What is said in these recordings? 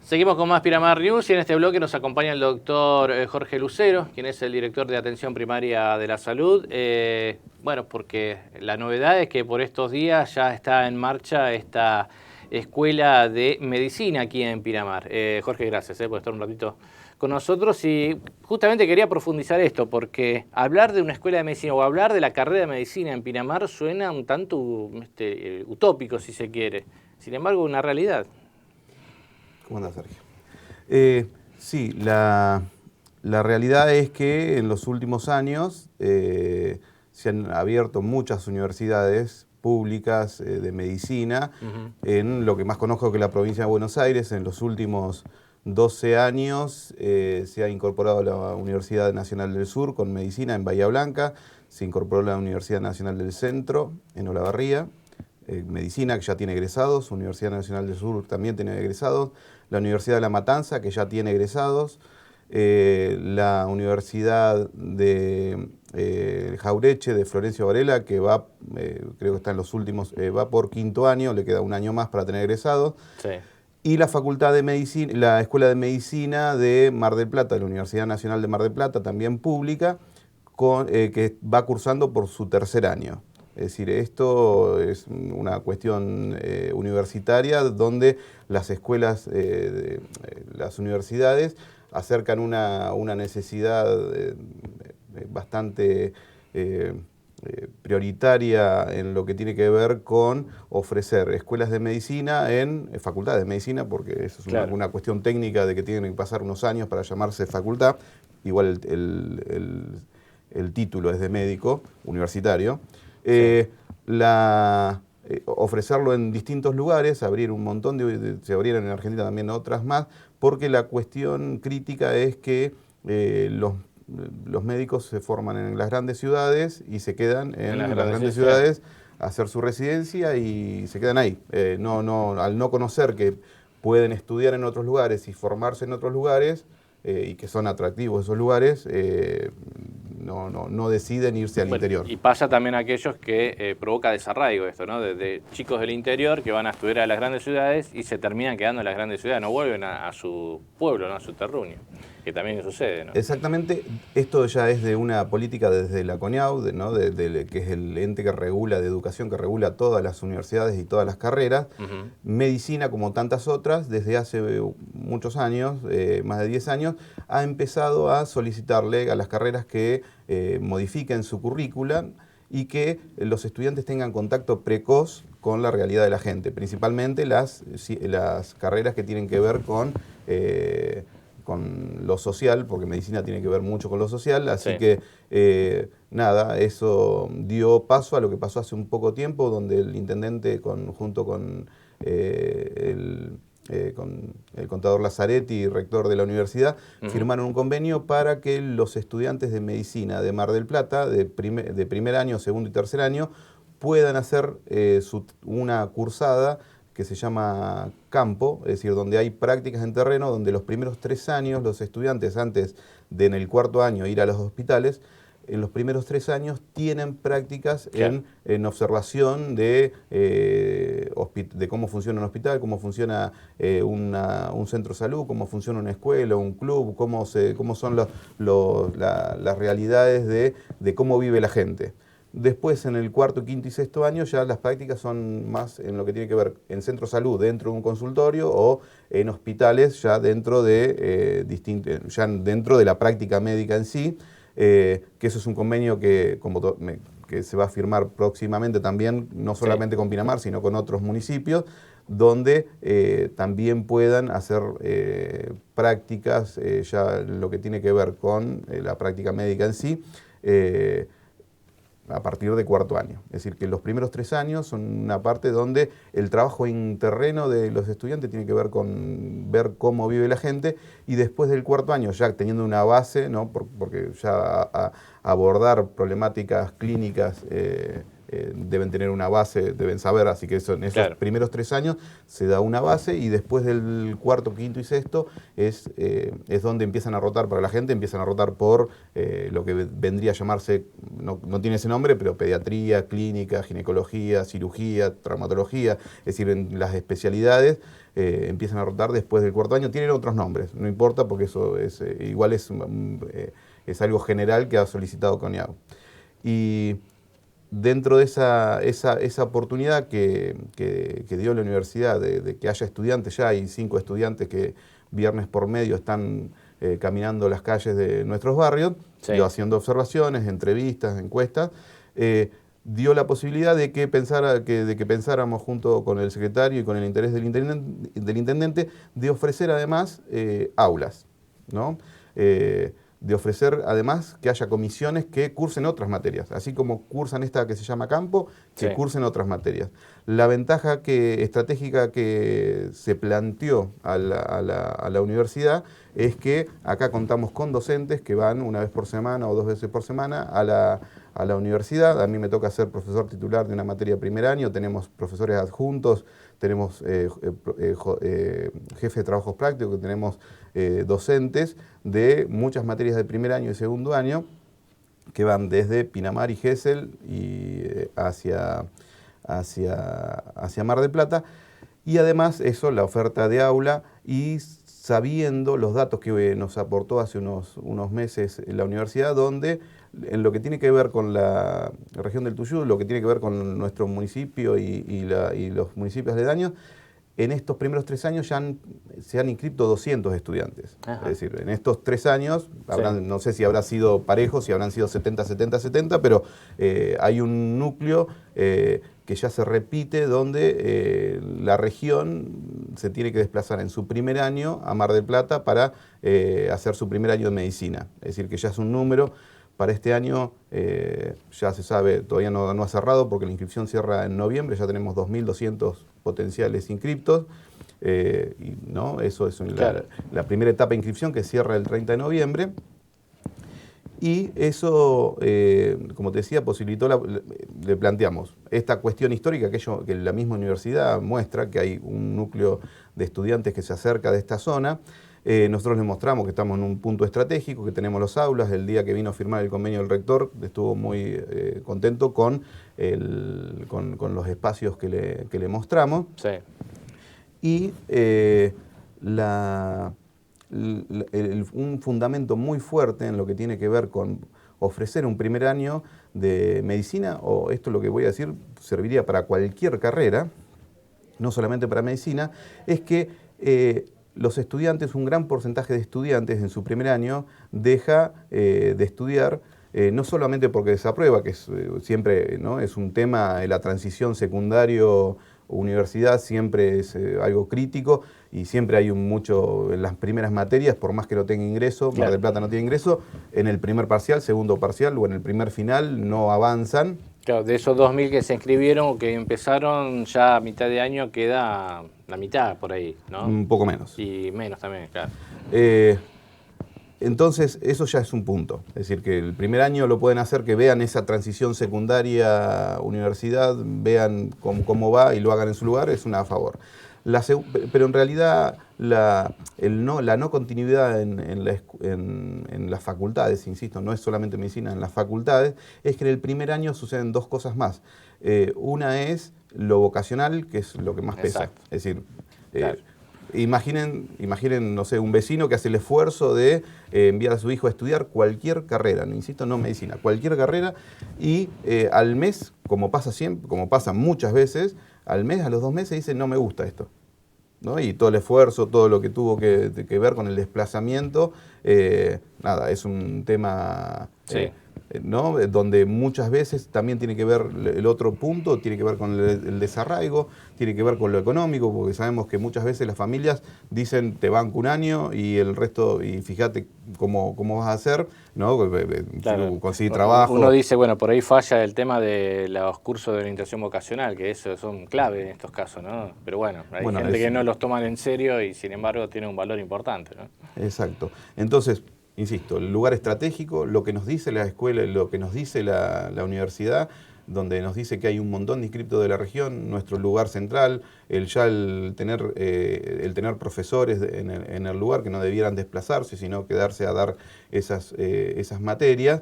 Seguimos con más Piramar News y en este bloque nos acompaña el doctor Jorge Lucero, quien es el director de Atención Primaria de la Salud. Bueno, porque la novedad es que por estos días ya está en marcha esta escuela de medicina aquí en Piramar. Jorge, gracias por estar un ratito con nosotros y justamente quería profundizar esto porque hablar de una escuela de medicina o hablar de la carrera de medicina en Piramar suena un tanto utópico, si se quiere. Sin embargo, una realidad. ¿Cómo andás, Sergio? Sí, la realidad es que en los últimos años se han abierto muchas universidades públicas de medicina en lo que más conozco que la provincia de Buenos Aires. En los últimos 12 años se ha incorporado la Universidad Nacional del Sur con medicina en Bahía Blanca, se incorporó la Universidad Nacional del Centro en Olavarría, medicina, que ya tiene egresados, Universidad Nacional del Sur también tiene egresados, la Universidad de La Matanza, que ya tiene egresados, la Universidad de Jaureche, de Florencio Varela, que va, creo que está en los últimos, va por quinto año, le queda un año más para tener egresados. Sí. Y la Facultad de Medicina, la Escuela de Medicina de Mar del Plata, de la Universidad Nacional de Mar del Plata, también pública, que va cursando por su tercer año. Es decir, esto es una cuestión universitaria donde las escuelas, las universidades acercan una necesidad bastante prioritaria en lo que tiene que ver con ofrecer escuelas de medicina en facultades de medicina, porque eso es una cuestión técnica de que tienen que pasar unos años para llamarse facultad. Igual el título es de médico universitario. Ofrecerlo en distintos lugares, abrir un montón se abrieron en Argentina también otras más, porque la cuestión crítica es que los médicos se forman en las grandes ciudades y se quedan en las grandes ciudades a hacer su residencia y se quedan ahí. Al no conocer que pueden estudiar en otros lugares y formarse en otros lugares, y que son atractivos esos lugares, no deciden irse al interior. Y pasa también a aquellos que provoca desarraigo esto, ¿no? De chicos del interior que van a estudiar a las grandes ciudades y se terminan quedando en las grandes ciudades, no vuelven a su pueblo, ¿no? A su terruño, que también sucede, ¿no? Exactamente, esto ya es de una política desde la CONIAU, ¿no? Que es el ente que regula, de educación, que regula todas las universidades y todas las carreras. Medicina, como tantas otras, desde hace muchos años, más de 10 años, ha empezado a solicitarle a las carreras que modifiquen su currícula y que los estudiantes tengan contacto precoz con la realidad de la gente, principalmente las carreras que tienen que ver con lo social, porque medicina tiene que ver mucho con lo social, así que nada, eso dio paso a lo que pasó hace un poco tiempo, donde el intendente junto con el contador Lazzaretti, rector de la universidad, firmaron un convenio para que los estudiantes de medicina de Mar del Plata, de primer año, segundo y tercer año, puedan hacer una cursada que se llama campo, es decir, donde hay prácticas en terreno, donde los primeros 3 años los estudiantes, antes de en el cuarto año ir a los hospitales, en los primeros 3 años tienen prácticas en observación de cómo funciona un hospital, cómo funciona un centro de salud, cómo funciona una escuela, un club, cómo son las realidades de cómo vive la gente. Después, en el cuarto, quinto y sexto año, ya las prácticas son más en lo que tiene que ver en centro de salud, dentro de un consultorio, o en hospitales, ya dentro de la práctica médica en sí, que eso es un convenio que se va a firmar próximamente también, no solamente con Pinamar, sino con otros municipios, donde también puedan hacer prácticas, ya lo que tiene que ver con la práctica médica en sí, a partir de cuarto año. Es decir, que los primeros 3 años son una parte donde el trabajo en terreno de los estudiantes tiene que ver con ver cómo vive la gente, y después del cuarto año, ya teniendo una base, ¿no? Porque ya abordar problemáticas clínicas deben tener una base, deben saber, así que eso, en esos primeros 3 años se da una base y después del cuarto, quinto y sexto es donde empiezan a rotar para la gente, empiezan a rotar por lo que vendría a llamarse, no tiene ese nombre, pero pediatría, clínica, ginecología, cirugía, traumatología, es decir, en las especialidades empiezan a rotar después del cuarto año, tienen otros nombres, no importa porque eso es igual es algo general que ha solicitado CONIAGU. Y dentro de esa oportunidad que dio la universidad de que haya estudiantes, ya hay 5 estudiantes que viernes por medio están caminando las calles de nuestros barrios, haciendo observaciones, entrevistas, encuestas, dio la posibilidad de que pensáramos junto con el secretario y con el interés del intendente de ofrecer además aulas, ¿no? De ofrecer además que haya comisiones que cursen otras materias, así como cursan esta que se llama campo, que cursen otras materias. La ventaja estratégica que se planteó a la universidad es que acá contamos con docentes que van una vez por semana o 2 veces por semana a la universidad. A mí me toca ser profesor titular de una materia de primer año, tenemos profesores adjuntos, tenemos jefe de trabajos prácticos, tenemos docentes de muchas materias de primer año y segundo año que van desde Pinamar y Gesell y hacia Mar del Plata, y además eso, la oferta de aula, y sabiendo los datos que nos aportó hace unos meses la universidad, donde en lo que tiene que ver con la región del Tuyú, lo que tiene que ver con nuestro municipio y los municipios aledaños, en estos primeros 3 años ya se han inscrito 200 estudiantes. Ajá. Es decir, en estos 3 años, no sé si habrá sido parejo, si habrán sido 70, pero hay un núcleo que ya se repite, donde la región se tiene que desplazar en su primer año a Mar del Plata para hacer su primer año de medicina. Es decir, que ya es un número. Para este año ya se sabe, todavía no ha cerrado porque la inscripción cierra en noviembre, ya tenemos 2.200 potenciales inscriptos, ¿no? Eso es la primera etapa de inscripción que cierra el 30 de noviembre. Y eso, como te decía, posibilitó, le planteamos esta cuestión histórica, que la misma universidad muestra, que hay un núcleo de estudiantes que se acerca de esta zona. Nosotros les mostramos que estamos en un punto estratégico, que tenemos los aulas. El día que vino a firmar el convenio el rector estuvo muy contento con los espacios que le mostramos. Sí. Y un fundamento muy fuerte en lo que tiene que ver con ofrecer un primer año de medicina, o esto lo que voy a decir serviría para cualquier carrera, no solamente para medicina, es que los estudiantes, un gran porcentaje de estudiantes en su primer año deja de estudiar, no solamente porque desaprueba, que es siempre, ¿no?, es un tema, la transición secundario-universidad siempre es algo crítico y siempre hay mucho en las primeras materias, por más que no tenga ingreso, Mar del Plata no tiene ingreso, en el primer parcial, segundo parcial o en el primer final no avanzan. Claro, de esos 2.000 que se inscribieron o que empezaron, ya a mitad de año queda la mitad por ahí, ¿no? Un poco menos. Y menos también, claro. Entonces, eso ya es un punto. Es decir, que el primer año lo pueden hacer, que vean esa transición secundaria-universidad, vean cómo va y lo hagan en su lugar, es una a favor. Pero en realidad la no continuidad en las facultades, insisto, no es solamente medicina, en las facultades, es que en el primer año suceden 2 cosas más. Una es lo vocacional, que es lo que más pesa. Exacto. Es decir, claro. Imaginen, no sé, un vecino que hace el esfuerzo de enviar a su hijo a estudiar cualquier carrera, no insisto, no medicina, cualquier carrera, y al mes, como pasa muchas veces, al mes, a los 2 meses dice, no me gusta esto, ¿no? Y todo el esfuerzo, todo lo que tuvo que ver con el desplazamiento, nada, es un tema, ¿no?, donde muchas veces también tiene que ver el otro punto, tiene que ver con el desarraigo, tiene que ver con lo económico, porque sabemos que muchas veces las familias dicen, te banco un año y el resto, y fíjate cómo vas a hacer, ¿no? Claro. Conseguir trabajo. Uno dice, bueno, por ahí falla el tema de los cursos de orientación vocacional, que eso son clave en estos casos, ¿no? Pero bueno, hay gente que no los toman en serio y sin embargo tiene un valor importante, ¿no? Exacto. Entonces, insisto, el lugar estratégico, lo que nos dice la escuela, lo que nos dice la universidad, donde nos dice que hay un montón de inscriptos de la región, nuestro lugar central, el tener profesores en el lugar que no debieran desplazarse, sino quedarse a dar esas materias.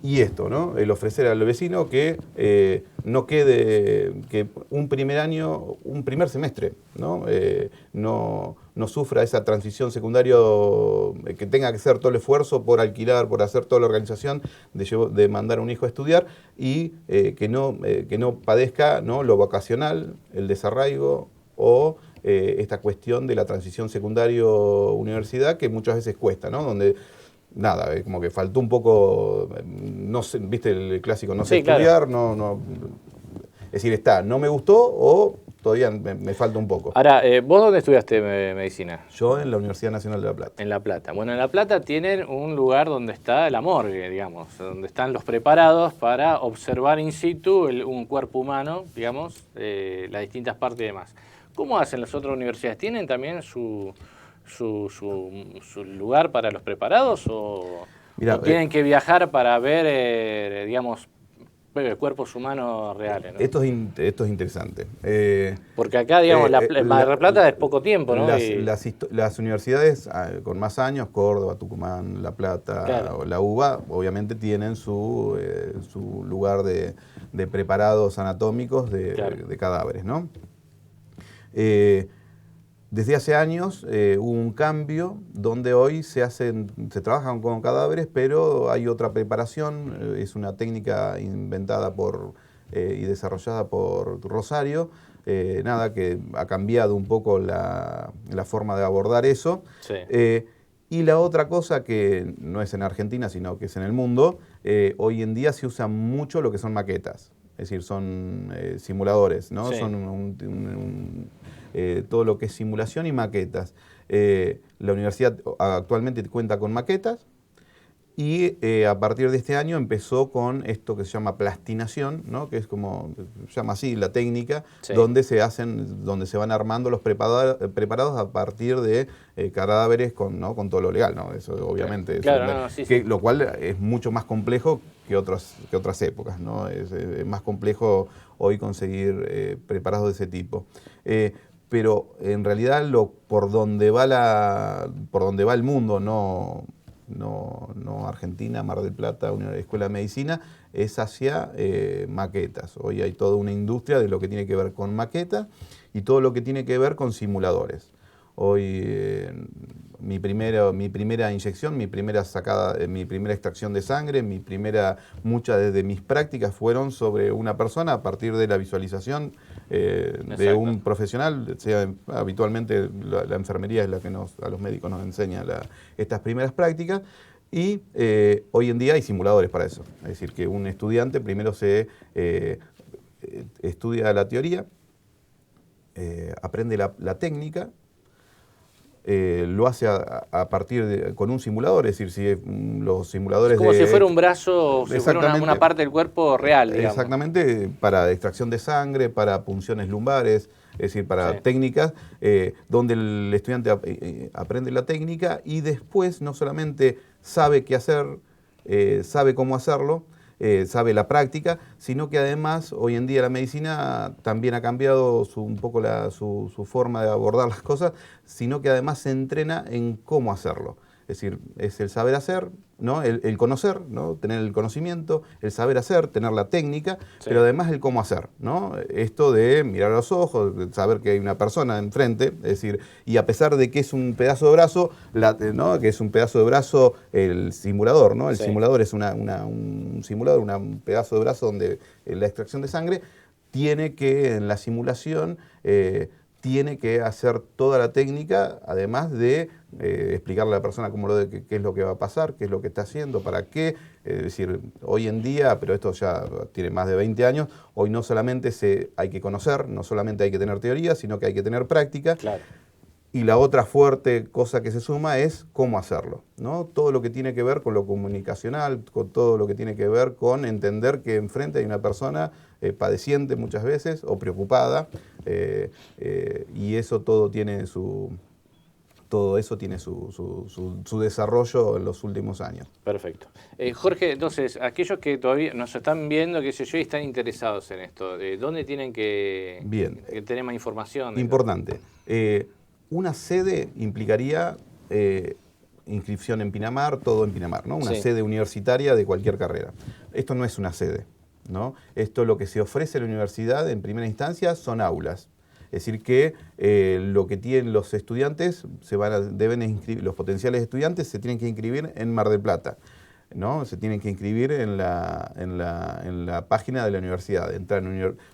Y esto, ¿no? El ofrecer al vecino que no quede, que un primer semestre, ¿no? No sufra esa transición secundario, que tenga que hacer todo el esfuerzo por alquilar, por hacer toda la organización de mandar a un hijo a estudiar y que no padezca, ¿no?, lo vocacional, el desarraigo o esta cuestión de la transición secundario-universidad que muchas veces cuesta, ¿no? Donde nada, como que faltó un poco, no sé, viste el clásico, no sé estudiar, claro. Es decir, no me gustó o todavía me falta un poco. Ahora, ¿vos dónde estudiaste medicina? Yo en la Universidad Nacional de La Plata. En La Plata. Bueno, en La Plata tienen un lugar donde está la morgue, digamos, donde están los preparados para observar in situ un cuerpo humano, digamos, las distintas partes y demás. ¿Cómo hacen las otras universidades? ¿Tienen también su lugar para los preparados o tienen que viajar para ver, digamos, cuerpos humanos reales, ¿no? Esto es interesante. Porque acá, digamos, Mar del Plata es poco tiempo, ¿no? Las universidades con más años, Córdoba, Tucumán, La Plata, claro, o la UBA, obviamente tienen su lugar de preparados anatómicos de cadáveres, ¿no? Desde hace años hubo un cambio donde hoy se trabajan con cadáveres, pero hay otra preparación, es una técnica inventada y desarrollada por Rosario, que ha cambiado un poco la forma de abordar eso. Sí. Y la otra cosa que no es en Argentina, sino que es en el mundo, hoy en día se usa mucho lo que son maquetas, es decir, son simuladores, ¿no? Sí. Son todo lo que es simulación y maquetas. La universidad actualmente cuenta con maquetas y a partir de este año empezó con esto que se llama plastinación, ¿no?, que es como se llama así la técnica, sí, donde se van armando los preparados a partir de cadáveres con todo lo legal, ¿no? Eso obviamente, claro, sí. Lo cual es mucho más complejo que otras épocas, ¿no? Es más complejo hoy conseguir preparados de ese tipo. Pero en realidad por donde va el mundo, no Argentina, Mar del Plata, una escuela de medicina, es hacia maquetas. Hoy hay toda una industria de lo que tiene que ver con maquetas y todo lo que tiene que ver con simuladores. Hoy mi primera inyección, mi primera extracción de sangre, muchas de mis prácticas fueron sobre una persona a partir de la visualización de un profesional. Habitualmente la enfermería es la que a los médicos nos enseña estas primeras prácticas. Y hoy en día hay simuladores para eso. Es decir, que un estudiante primero estudia la teoría, aprende la técnica, lo hace a partir con un simulador, es decir, si los simuladores... Es como si fuera un brazo, si fuera una parte del cuerpo real, digamos. Exactamente, para extracción de sangre, para punciones lumbares, es decir, para técnicas, donde el estudiante aprende la técnica y después no solamente sabe qué hacer, sabe cómo hacerlo, sabe la práctica, sino que además hoy en día la medicina también ha cambiado un poco su forma de abordar las cosas, sino que además se entrena en cómo hacerlo. Es decir, es el saber hacer, ¿no? El conocer, ¿no? Tener el conocimiento, el saber hacer, tener la técnica, sí, pero además el cómo hacer, ¿no? Esto de mirar a los ojos, de saber que hay una persona enfrente, es decir, y a pesar de que es un pedazo de brazo, ¿no?, que es un pedazo de brazo el simulador, ¿no? El simulador es un simulador, un pedazo de brazo donde la extracción de sangre tiene que, en la simulación, tiene que hacer toda la técnica, además de explicarle a la persona qué es lo que va a pasar, qué es lo que está haciendo, para qué. Es decir, hoy en día, pero esto ya tiene más de 20 años, hoy no solamente hay que conocer, no solamente hay que tener teoría, sino que hay que tener práctica. Claro. Y la otra fuerte cosa que se suma es cómo hacerlo, ¿no? Todo lo que tiene que ver con lo comunicacional, con todo lo que tiene que ver con entender que enfrente hay una persona padeciente muchas veces o preocupada, y eso todo tiene su todo eso tiene su desarrollo en los últimos años. Perfecto. Jorge, entonces, aquellos que todavía nos están viendo, qué sé yo, y están interesados en esto, ¿dónde tienen que tener más información? Importante. Una sede implicaría inscripción en Pinamar, todo en Pinamar, ¿no? Una sede universitaria de cualquier carrera. Esto no es una sede, ¿no? Esto, lo que se ofrece a la universidad en primera instancia son aulas. Es decir que lo que tienen los estudiantes, deben inscribir, los potenciales estudiantes se tienen que inscribir en Mar del Plata, ¿no? Se tienen que inscribir en la página de la universidad.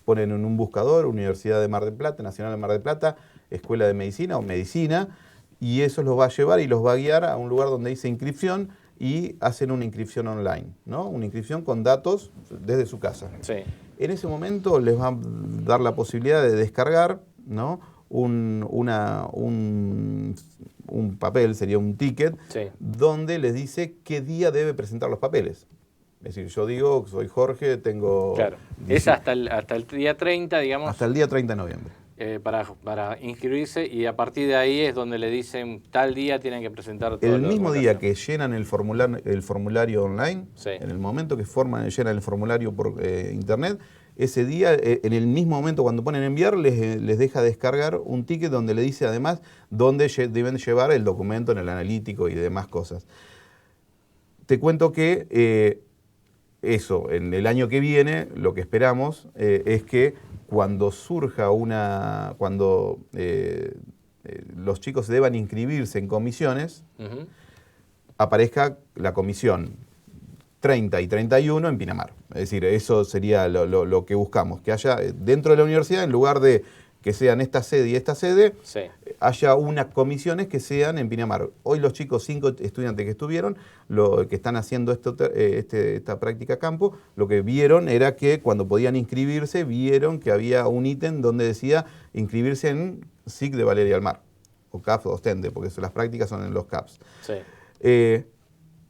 Ponen en un buscador Universidad de Mar del Plata, Nacional de Mar del Plata, Escuela de Medicina o Medicina, y eso los va a llevar y los va a guiar a un lugar donde dice inscripción y hacen una inscripción online, ¿no? Una inscripción con datos desde su casa. Sí. En ese momento les va a dar la posibilidad de descargar, ¿no? un papel, sería un ticket, donde les dice qué día debe presentar los papeles. Es decir, yo digo, soy Jorge, tengo... Claro, es hasta el día 30, digamos. Hasta el día 30 de noviembre. Para inscribirse, y a partir de ahí es donde le dicen tal día tienen que presentar todo. El mismo día que llenan el formulario online, en el momento que llenan el formulario por internet, ese día, en el mismo momento cuando ponen enviar, les deja descargar un ticket donde le dice además dónde deben llevar el documento en el analítico y demás cosas. Te cuento que eso, en el año que viene, lo que esperamos es que cuando surja los chicos deban inscribirse en comisiones, aparezca la comisión 30 y 31 en Pinamar. Es decir, eso sería lo que buscamos, que haya dentro de la universidad, en lugar de que sean esta sede y esta sede, haya unas comisiones que sean en Pinamar. Hoy los chicos, 5 estudiantes que estuvieron, que están haciendo esta práctica campo, lo que vieron era que cuando podían inscribirse, vieron que había un ítem donde decía inscribirse en SIC de Valeria del Mar, o CAPS o Ostende, porque las prácticas son en los CAPS.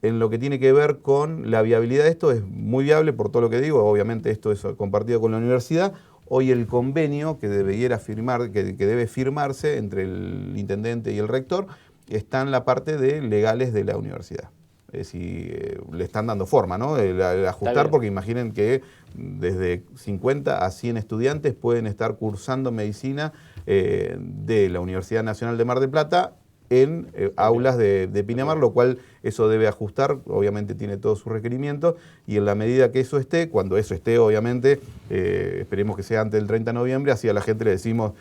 En lo que tiene que ver con la viabilidad de esto, es muy viable por todo lo que digo, obviamente esto es compartido con la universidad. Hoy el convenio que debe firmarse entre el intendente y el rector está en la parte de legales de la universidad. Es decir, le están dando forma, ¿no? El ajustar, porque imaginen que desde 50 a 100 estudiantes pueden estar cursando medicina de la Universidad Nacional de Mar del Plata en aulas de Pinamar, lo cual eso debe ajustar, obviamente tiene todos sus requerimientos, y en la medida que eso esté, cuando eso esté, obviamente, esperemos que sea antes del 30 de noviembre, así a la gente le decimos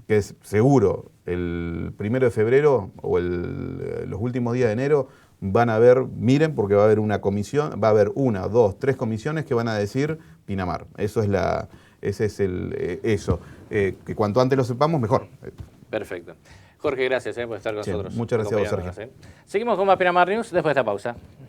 que es seguro, el 1 de febrero o los últimos días de enero van a haber, miren, porque va a haber una comisión, va a haber 1, 2, 3 comisiones que van a decir Pinamar. Eso es que cuanto antes lo sepamos, mejor. Perfecto. Jorge, gracias por estar con nosotros. Muchas gracias a vos, Sergio. Seguimos con más Pinamar News después de esta pausa.